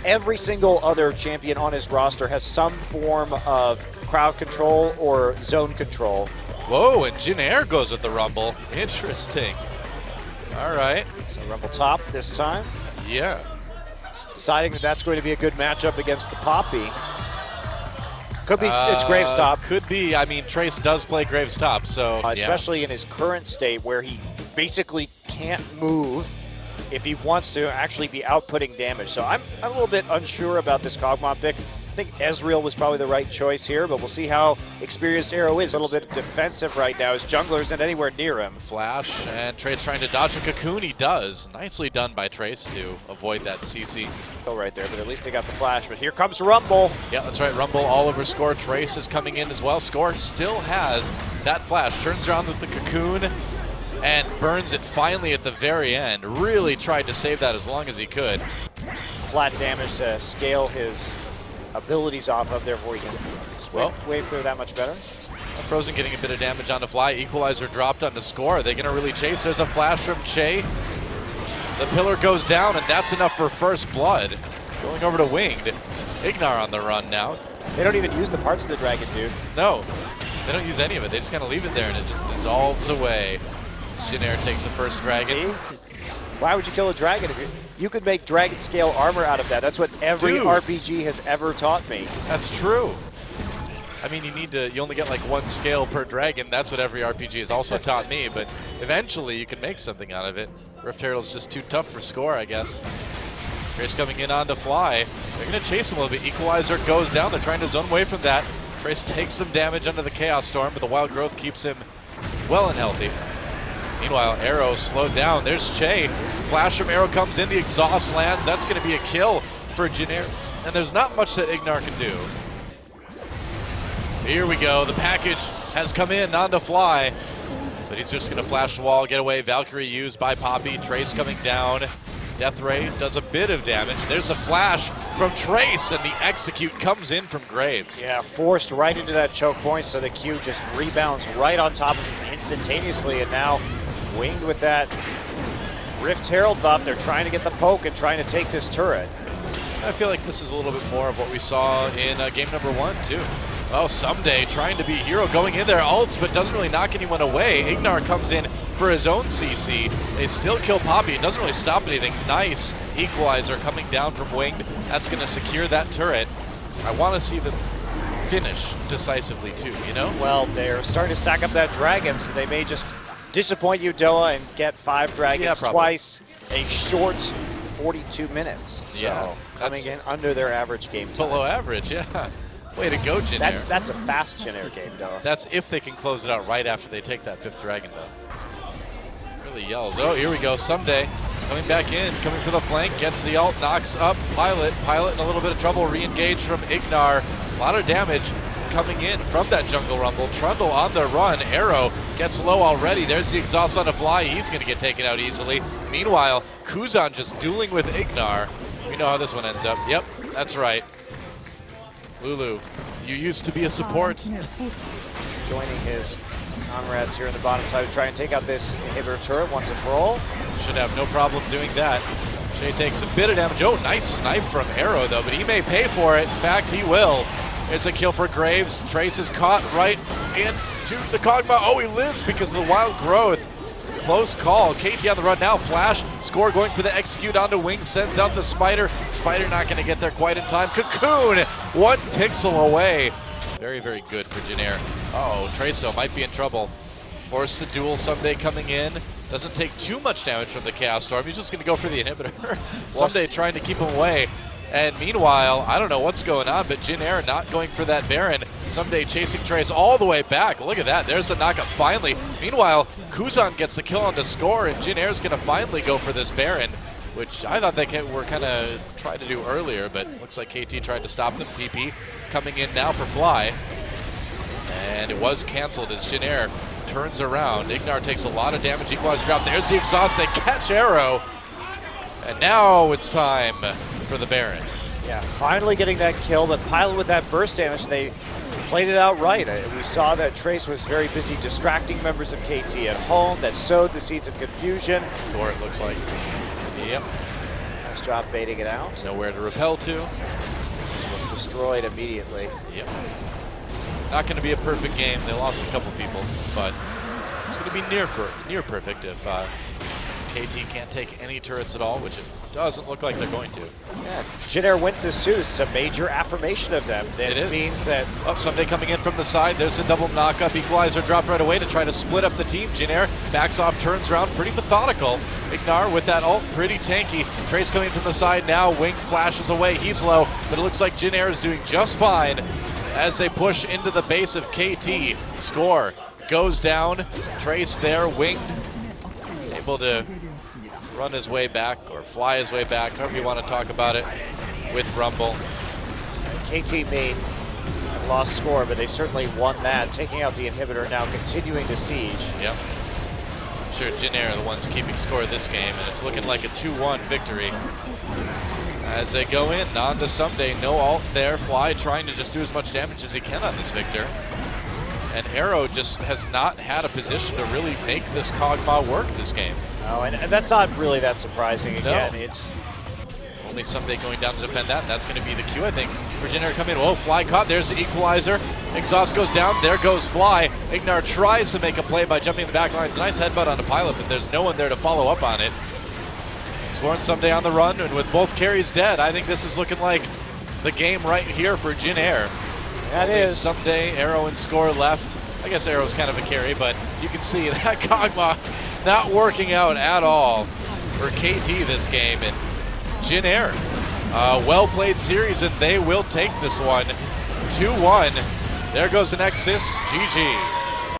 every single other champion on his roster has some form of crowd control or zone control. Whoa, and JIN goes with the Rumble. Interesting. All right. So Rumble top this time. Yeah. Deciding that that's going to be a good matchup against the Poppy. Could be, it's Graves top. Could be. I mean, Trace does play Graves top, so especially in his current state where he basically can't move if he wants to actually be outputting damage. So I'm a little bit unsure about this Kog'Maw pick. I think Ezreal was probably the right choice here, but we'll see how experienced Arrow is. A little bit defensive right now. His jungler isn't anywhere near him. Flash, and Trace trying to dodge a cocoon. He does. Nicely done by Trace to avoid that CC. Right there, but at least they got the flash. But here comes Rumble. Yeah, that's right. Rumble all over Score. Trace is coming in as well. Score still has that flash. Turns around with the cocoon and burns it finally at the very end. Really tried to save that as long as he could. Flat damage to scale his abilities off of, therefore he can wave through that much better. Frozen getting a bit of damage on the fly. Equalizer dropped on the Score. Are they going to really chase? There's a flash from Chei. The pillar goes down, and that's enough for first blood. Going over to Winged. IgNar on the run now. They don't even use the parts of the dragon, dude. No, they don't use any of it. They just kind of leave it there, and it just dissolves away. JIN takes the first dragon. See? Why would you kill a dragon? If you could make dragon scale armor out of that. That's what every RPG has ever taught me. That's true. I mean, you only get like one scale per dragon. That's what every RPG has also taught me, but eventually you can make something out of it. Rift Herald's just too tough for Score, I guess. Trace coming in on the fly. They're going to chase him a little bit. Equalizer goes down. They're trying to zone away from that. Trace takes some damage under the Chaos Storm, but the Wild Growth keeps him well and healthy. Meanwhile, Arrow slowed down. There's Chei. Flash from Arrow comes in. The exhaust lands. That's going to be a kill for JIN. And there's not much that IgNar can do. Here we go. The package has come in on the fly. But he's just going to flash the wall, get away. Valkyrie used by Poppy. Trace coming down. Death Ray does a bit of damage. There's a flash from Trace, and the execute comes in from Graves. Yeah, forced right into that choke point, so the Q just rebounds right on top of him instantaneously, and now Winged with that Rift Herald buff. They're trying to get the poke and trying to take this turret. I feel like this is a little bit more of what we saw in game number 1, too. Oh, Ssumday trying to be hero, going in there, ults, but doesn't really knock anyone away. IgNar comes in for his own CC. They still kill Poppy. It doesn't really stop anything. Nice equalizer coming down from Winged. That's going to secure that turret. I want to see them finish decisively, too, you know? Well, they're starting to stack up that dragon, so they may just disappoint you, Doa, and get 5 dragons twice. A short 42 minutes. So coming in under their average game time. Below average, yeah. Way to go, JIN. That's a fast JIN game, though. That's if they can close it out right after they take that 5th dragon, though. Really yells. Oh, here we go. Ssumday coming back in, coming for the flank, gets the ult, knocks up Pilot. Pilot in a little bit of trouble. Re-engaged from IgNar. A lot of damage coming in from that jungle rumble. Trundle on the run. Arrow gets low already. There's the exhaust on the fly. He's going to get taken out easily. Meanwhile, Kuzan just dueling with IgNar. We know how this one ends up. Yep, that's right. Lulu, you used to be a support. Joining his comrades here in the bottom side to try and take out this inhibitor turret once and for all. Should have no problem doing that. Chei takes a bit of damage. Oh, nice snipe from Arrow, though, but he may pay for it. In fact, he will. There's a kill for Graves. Trace is caught right into the Kog'Maw. Oh, he lives because of the Wild Growth. Close call. KT on the run now. Flash. Score going for the execute onto Wings. Sends out the Spider. Spider not going to get there quite in time. Cocoon 1 pixel away. Very, very good for JIN. Uh-oh, Traceso might be in trouble. Forced to duel Ssumday coming in. Doesn't take too much damage from the Chaos Storm. He's just going to go for the inhibitor. Ssumday trying to keep him away. And meanwhile, I don't know what's going on, but JIN not going for that Baron. Ssumday chasing Trace all the way back. Look at that. There's the knockup finally. Meanwhile, Kuzan gets the kill on the Score, and JIN is going to finally go for this Baron, which I thought they were kind of trying to do earlier, but looks like KT tried to stop them. TP coming in now for Fly. And it was canceled as JIN turns around. IgNar takes a lot of damage. Equalizer drop. There's the exhaust. They catch Arrow. And now it's time for the Baron. Yeah, finally getting that kill, but Pilot with that burst damage, they played it out right. We saw that Trace was very busy distracting members of KT at home. That sowed the seeds of confusion. Or it looks like. Yep. job baiting it out. Nowhere to repel to. Was destroyed immediately. Yep. Not going to be a perfect game. They lost a couple people, but it's going to be near perfect if KT can't take any turrets at all, which it doesn't look like they're going to. Yeah, if JIN wins this too. It's a major affirmation of them. It means that Ssumday coming in from the side. There's a double knock-up. Equalizer dropped right away to try to split up the team. JIN backs off, turns around, pretty methodical. IgNar with that ult, pretty tanky. Trace coming from the side now. Wing flashes away. He's low, but it looks like JIN is doing just fine as they push into the base of KT. Score goes down. Trace there, winged, able to run his way back or fly his way back, however you want to talk about it, with Rumble. KT may have lost score, but they certainly won that, taking out the inhibitor, now continuing to siege. Yep. I'm sure JIN are the ones keeping score of this game, and it's looking like a 2-1 victory. As they go in, on to Ssumday, no ult there. Fly trying to just do as much damage as he can on this Viktor. And Arrow just has not had a position to really make this Kog'Maw work this game. Oh, and that's not really that surprising. Again, No. it's only Ssumday going down to defend that, and that's going to be the Q, I think, for JIN to come in. Whoa, Fly caught. There's the equalizer. Exhaust goes down. There goes Fly. IgNar tries to make a play by jumping the back lines. Nice headbutt on the pilot, but there's no one there to follow up on it. Scoring Ssumday on the run, and with both carries dead, I think this is looking like the game right here for JIN. That is. Ssumday, Arrow, and Score left. I guess Arrow's kind of a carry, but you can see that Kog'Maw not working out at all for KT this game. And JIN, well-played series, and they will take this one 2-1. There goes the Nexus. GG.